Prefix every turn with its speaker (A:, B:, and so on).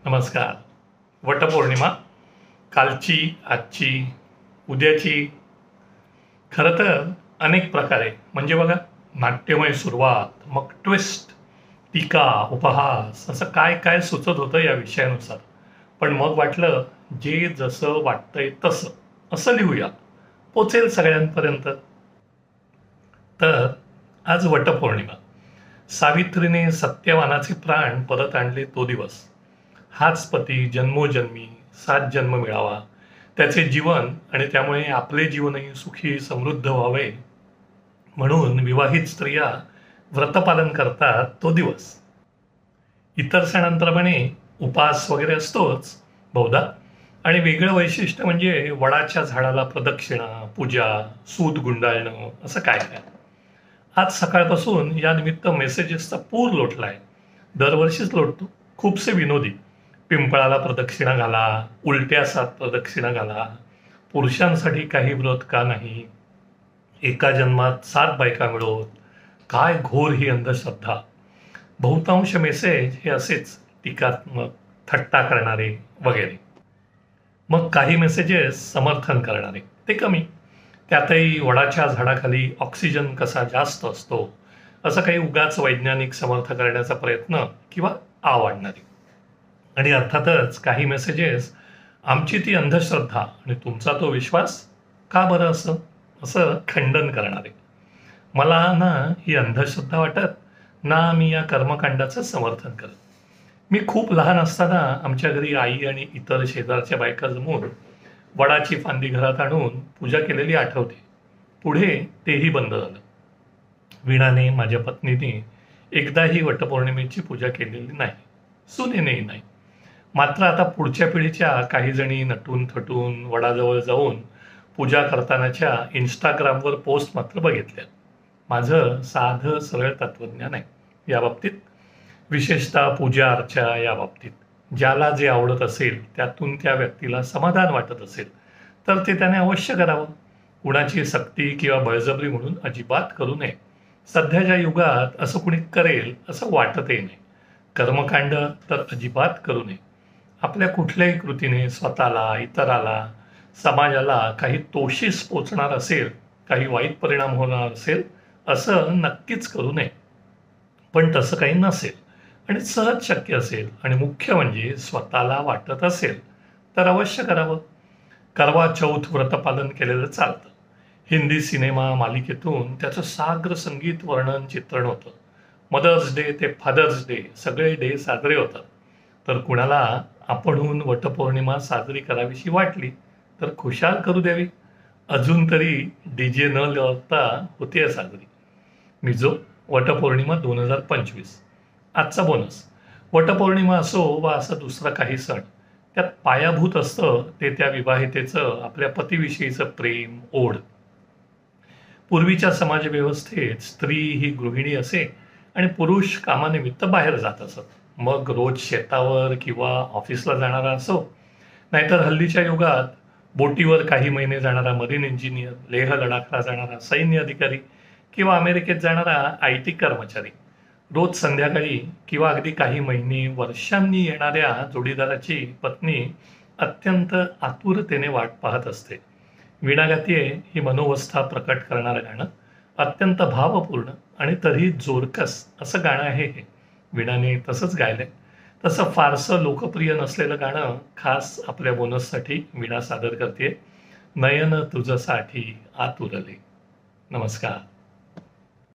A: नमस्कार. वटपौर्णिमा कालची, आजची, उद्याची. खरं तर अनेक प्रकारे म्हणजे बघा, नाट्यमय सुरुवात, मग ट्विस्ट, टीका, उपहास असं काय काय सुचत होतं या विषयानुसार. पण मग वाटलं जे जसं वाटतंय तसं असं लिहूया, पोचेल सगळ्यांपर्यंत. तर आज वटपौर्णिमा. सावित्रीने सत्यवानाचे प्राण परत आणले तो दिवस. हाच पती जन्मोजन्मी 7 जन्म मिळावा, त्याचे जीवन आणि त्यामुळे आपले जीवनही सुखी समृद्ध व्हावे म्हणून विवाहित स्त्रिया व्रतपालन करतात तो दिवस. इतर सणांप्रमाणे उपास वगैरे असतोच बहुधा. आणि वेगळं वैशिष्ट्य म्हणजे वडाच्या झाडाला प्रदक्षिणा, पूजा, सूत गुंडाळणं असं काय काय. आज सकाळपासून या निमित्त मेसेजेसचा पूर लोटलाय. दरवर्षीच लोटतो. खूपसे विनोदी. पिंपळाला प्रदक्षिणा घाला, उलट्या 7 प्रदक्षिणा घाला, पुरुषांसाठी काही व्रत का नाही, एका जन्मात 7 बायका मिळवत, काय घोर ही अंधश्रद्धा. बहुतांश मेसेज हे असेच टीकात्मक, थट्टा करणारे वगैरे. मग काही मेसेजेस समर्थन करणारे, ते कमी. त्यातही वडाच्या झाडाखाली ऑक्सिजन कसा जास्त असतो असं काही उगाच वैज्ञानिक समर्थ करण्याचा प्रयत्न किंवा आवडणारे. आणि अर्थातच काही मेसेजेस आमची ती अंधश्रद्धा आणि तुमचा तो विश्वास का बरं असं असं खंडन करणारे. मला ना ही अंधश्रद्धा वाटत, ना मी या कर्मकांडाचं समर्थन करत. मी खूप लहान असताना आमच्या घरी आई आणि इतर शेजारच्या बायका जमून वडाची फांदी घरात आणून पूजा केलेली आठवते. पुढे तेही बंद झालं. वीणाने, माझ्या पत्नीने एकदाही वटपौर्णिमेची पूजा केलेली नाही, सुनेनेही नाही. मात्र आता पुढच्या पिढीच्या काही जणी नटून थटून वडाजवळ जाऊन पूजा करतानाच्या इंस्टाग्रामवर पोस्ट मात्र बघितल्या. माझं साधं सरळ तत्वज्ञान आहे या बाबतीत, विशेषतः पूजा अर्चा या बाबतीत. ज्याला जे आवडत असेल, त्यातून त्या व्यक्तीला समाधान वाटत असेल तर ते त्याने अवश्य करावं. कुणाची सक्ती किंवा बळजबरी म्हणून अजिबात करू नये. सध्याच्या युगात असं कुणी करेल असं वाटतही नाही. कर्मकांड तर अजिबात करू नये. आपल्या कुठल्याही कृतीने स्वतःला, इतराला, समाजाला काही तोशीस पोचणार असेल, काही वाईट परिणाम होणार असेल असं नक्कीच करू नये. पण तसं काही नसेल आणि सहज शक्य असेल आणि मुख्य म्हणजे स्वतःला वाटत असेल तर अवश्य करावं. करवा चौथ व्रतपालन केलेलं चालतं. हिंदी सिनेमा मालिकेतून त्याचं साग्र संगीत वर्णन चित्रण होतं. मदर्स डे ते फादर्स डे सगळे डे साजरे होतात. तर कुणाला आपणहून वटपौर्णिमा साजरी करावीशी वाटली तर खुशाल करू द्यावी. अजून तरी डीजे न लावता होते साजरी. मिझो वटपौर्णिमा 2025. आजचा बोनस. वटपौर्णिमा असो वा असा दुसरा काही सण, त्यात पायाभूत असतं ते त्या विवाहितेचं आपल्या पतीविषयीचं प्रेम, ओढ. पूर्वीच्या समाजव्यवस्थेत स्त्री ही गृहिणी असे आणि पुरुष कामानिमित्त बाहेर जात असत. मग रोज शेतावर किंवा ऑफिसला जाणारा असो, नाहीतर हल्लीच्या युगात बोटीवर काही महिने जाणारा मरीन इंजिनियर, लेह लडाखला जाणारा सैन्य अधिकारी किंवा अमेरिकेत जाणारा IT कर्मचारी. रोज संध्याकाळी किंवा अगदी काही महिने, वर्षांनी येणाऱ्या जोडीदाराची पत्नी अत्यंत आतुरतेने वाट पाहत असते. वीणा गातीये ही मनोवस्था प्रकट करणारं गाणं. अत्यंत भावपूर्ण आणि तरीही जोरकस असं गाणं आहे हे. वीणाने तसंच गायलंय. तसं फारसं लोकप्रिय नसलेलं गाणं खास आपल्या बोनससाठी वीणा सादर करते. नयन तुझसाठी आतुरले. नमस्कार.